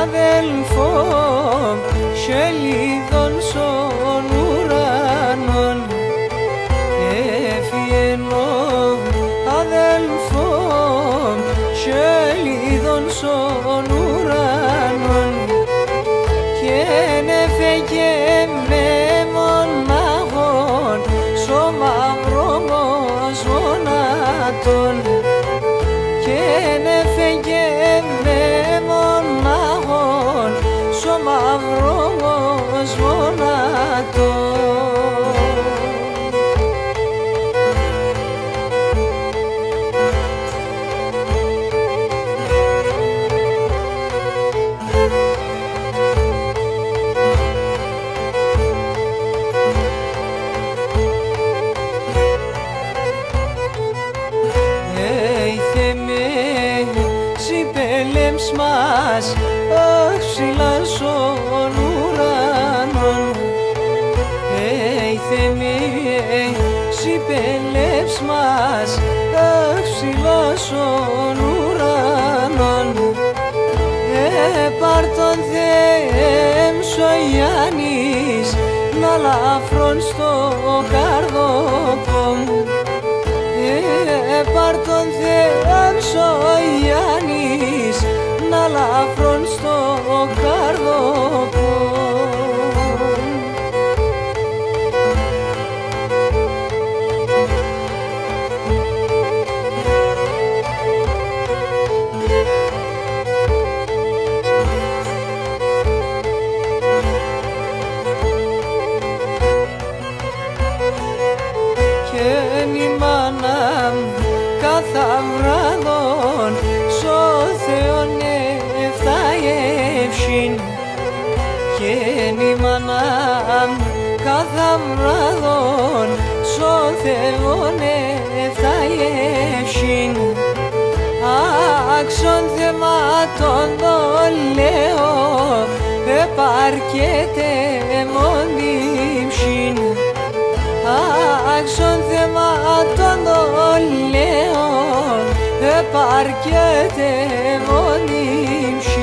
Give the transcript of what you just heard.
αδελφό σελίδων στον ουρανόν, έφυγαινο αδελφό σελίδων στον ουρανόν και έφεγε με μονάχον στο μαύρο σβονάτον και έφεγε με μονάχον στο μαύρο σβονάτον. Συμπέλεμς μας ψηλά στον ουρανόν, Θεέ συμπέλεμς μας ψηλά στον ουρανόν, πάρ' τον Θεέμ ο Γιάννης να λαφρών στο καρδόκο μου, πάρ' τον Θεέμ ο Γιάννης να λαφρών στο καρδόκο. Και η μάνα καθαβράδον σο Θεόν εφτάευσιν, και η μάνα καθαβράδον σο Θεόν εφτάευσιν, άξον θεμάτων το λέω επαρκέται μόνιμσιν, άξον θεμάτων το λέω επαρκέται μόνιμσιν.